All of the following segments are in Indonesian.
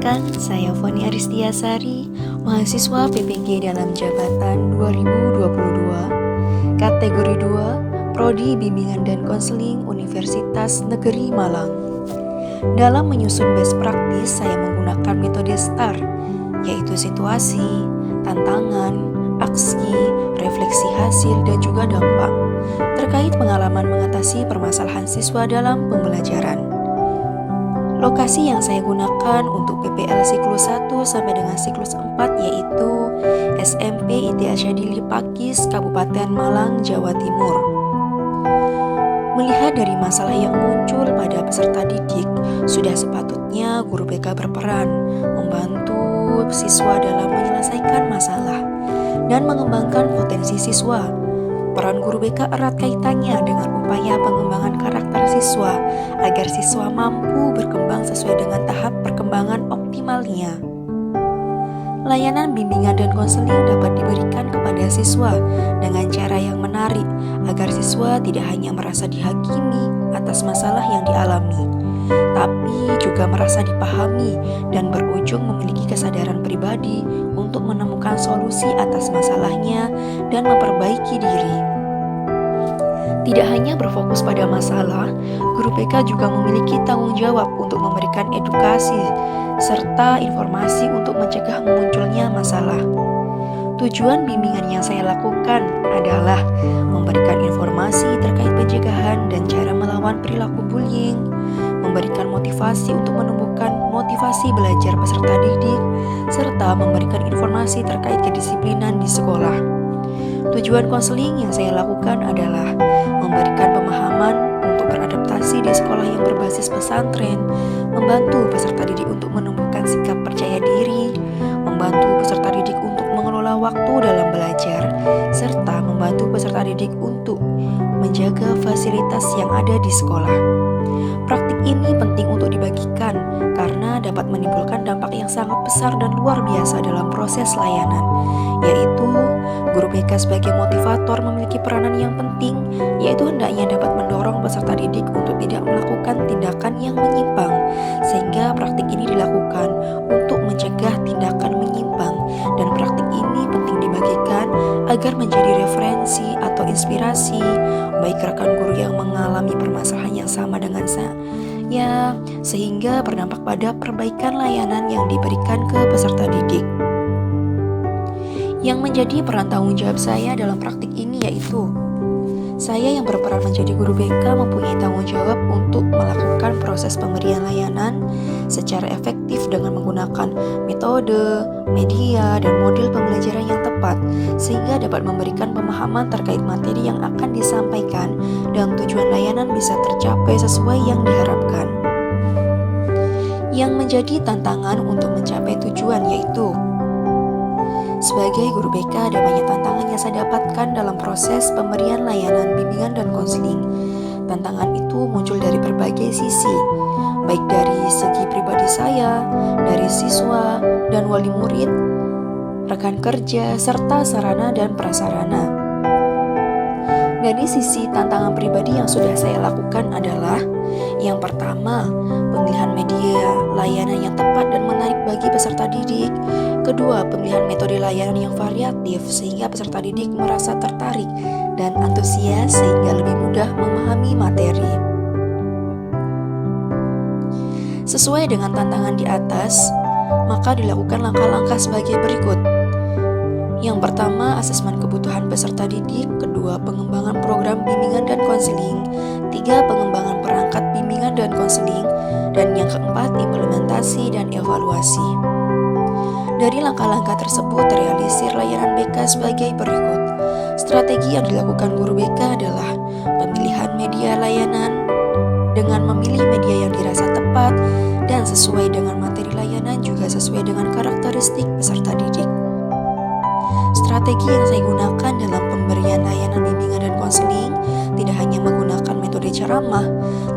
Perkenalkan, saya Foni Aristiasari, mahasiswa PPG dalam jabatan 2022, kategori 2, Prodi Bimbingan dan Konseling Universitas Negeri Malang. Dalam menyusun best practice, saya menggunakan metode STAR, yaitu situasi, tantangan, aksi, refleksi hasil, dan juga dampak, terkait pengalaman mengatasi permasalahan siswa dalam pembelajaran. Lokasi yang saya gunakan untuk PPL siklus 1 sampai dengan siklus 4 yaitu SMP IT Asyadili Pakis, Kabupaten Malang, Jawa Timur. Melihat dari masalah yang muncul pada peserta didik, sudah sepatutnya guru BK berperan membantu siswa dalam menyelesaikan masalah dan mengembangkan potensi siswa. Peran guru BK erat kaitannya dengan upaya pengembangan karakter siswa agar siswa mampu berkembang sesuai dengan tahap perkembangan optimalnya. Layanan bimbingan dan konseling dapat diberikan kepada siswa dengan cara yang menarik agar siswa tidak hanya merasa dihakimi atas masalah yang dialami, tapi juga merasa dipahami dan berujung memiliki kesadaran pribadi untuk menemukan solusi atas masalahnya dan memperbaiki diri. Tidak hanya berfokus pada masalah, guru BK juga memiliki tanggung jawab untuk memberikan edukasi serta informasi untuk mencegah munculnya masalah. Tujuan bimbingan yang saya lakukan adalah memberikan informasi terkait pencegahan dan cara melawan perilaku bullying, memberikan motivasi untuk menumbuhkan motivasi belajar peserta didik, serta memberikan informasi terkait kedisiplinan di sekolah. Tujuan konseling yang saya lakukan adalah memberikan pemahaman untuk beradaptasi di sekolah yang berbasis pesantren, membantu peserta didik untuk menumbuhkan sikap percaya diri, membantu peserta didik untuk mengelola waktu dalam belajar, serta membantu peserta didik untuk menjaga fasilitas yang ada di sekolah. Praktik ini penting untuk dibagikan karena dapat menimbulkan dampak yang sangat besar dan luar biasa dalam proses layanan, yaitu guru BK sebagai motivator memiliki peranan yang penting, yaitu hendaknya dapat mendorong peserta didik untuk tidak melakukan tindakan yang menyimpang, sehingga praktik ini dilakukan untuk mencegah tindakan menyimpang, dan praktik ini penting dibagikan agar menjadi referensi atau inspirasi baik rekan guru yang mengalami permasalahan yang sama dengan saya, sehingga berdampak pada perbaikan layanan yang diberikan ke peserta didik. Yang menjadi peran tanggung jawab saya dalam praktik ini yaitu saya yang berperan menjadi guru BK mempunyai tanggung jawab untuk melakukan proses pemberian layanan secara efektif dengan menggunakan metode, media, dan model pembelajaran yang tepat sehingga dapat memberikan pemahaman terkait materi yang akan disampaikan dan tujuan layanan bisa tercapai sesuai yang diharapkan. Yang menjadi tantangan untuk mencapai tujuan yaitu sebagai guru BK, ada banyak tantangan yang saya dapatkan dalam proses pemberian layanan bimbingan dan konseling. Tantangan itu muncul dari berbagai sisi, baik dari segi pribadi saya, dari siswa dan wali murid, rekan kerja, serta sarana dan prasarana. Dari sisi tantangan pribadi yang sudah saya lakukan adalah yang pertama, pemilihan media layanan yang tepat dan menarik bagi peserta didik. Kedua, pemilihan metode layanan yang variatif sehingga peserta didik merasa tertarik dan antusias sehingga lebih mudah memahami materi. Sesuai dengan tantangan di atas, maka dilakukan langkah-langkah sebagai berikut. Yang pertama, asesmen kebutuhan peserta didik. Kedua, pengembangan program bimbingan dan konseling. Tiga, pengembangan perangkat bimbingan dan konseling. Dan yang keempat, implementasi dan evaluasi. Dari langkah-langkah tersebut terrealisir layanan BK sebagai berikut. Strategi yang dilakukan guru BK adalah pemilihan media layanan dengan memilih media yang dirasa tepat dan sesuai dengan materi layanan juga sesuai dengan karakteristik peserta didik. Strategi yang saya gunakan dalam pemberian layanan bimbingan dan konseling tidak hanya menggunakan metode ceramah,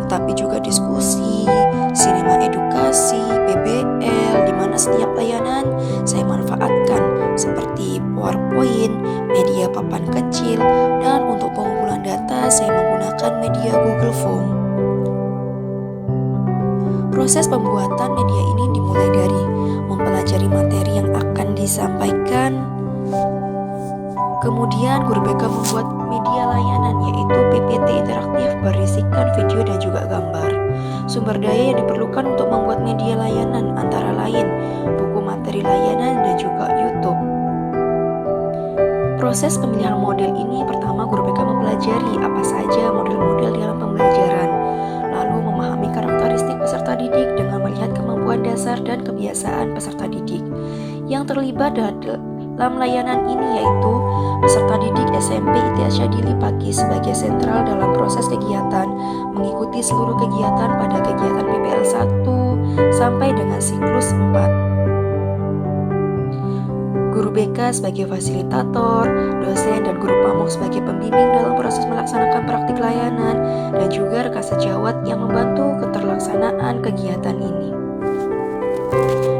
tetapi juga diskusi, sinema edukasi, PBL, di mana setiap layanan saya manfaatkan seperti PowerPoint, media papan kecil, dan untuk pengumpulan data saya menggunakan media Google Form. Proses pembuatan media ini dimulai dari mempelajari materi yang akan disampaikan. Kemudian guru BK membuat media layanan yaitu PPT interaktif berisikan video dan juga gambar. Sumber daya yang diperlukan untuk membuat media layanan antara lain buku materi layanan dan juga YouTube. Proses pemilihan model ini pertama guru BK mempelajari apa saja model-model dalam pembelajaran, lalu memahami karakteristik peserta didik dengan melihat kemampuan dasar dan kebiasaan peserta didik yang terlibat dalam layanan ini, yaitu peserta didik SMP ITS Syadili Pagi sebagai sentral dalam proses kegiatan, mengikuti seluruh kegiatan pada kegiatan PPL 1 sampai dengan siklus 4. Guru BK sebagai fasilitator, dosen dan guru pamong sebagai pembimbing dalam proses melaksanakan praktik layanan, dan juga rekan sejawat yang membantu keterlaksanaan kegiatan ini.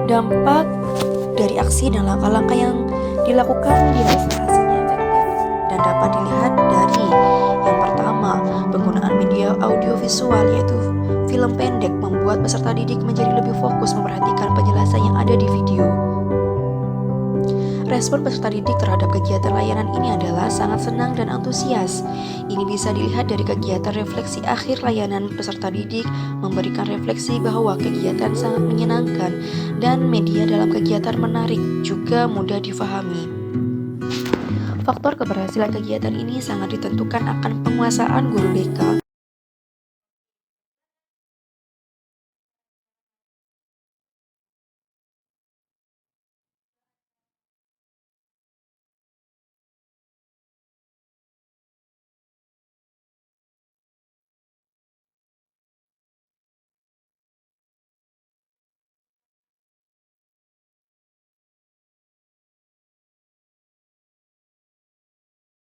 Dampak dari aksi dan langkah-langkah yang dilakukan dirasa hasilnya efektif dan dapat dilihat dari yang pertama, penggunaan media audiovisual yaitu film pendek membuat peserta didik menjadi lebih fokus memperhatikan penjelasan yang ada di video. Respon peserta didik terhadap kegiatan layanan ini adalah sangat senang dan antusias. Ini bisa dilihat dari kegiatan refleksi akhir layanan peserta didik memberikan refleksi bahwa kegiatan sangat menyenangkan dan media dalam kegiatan menarik juga mudah difahami. Faktor keberhasilan kegiatan ini sangat ditentukan akan penguasaan guru BK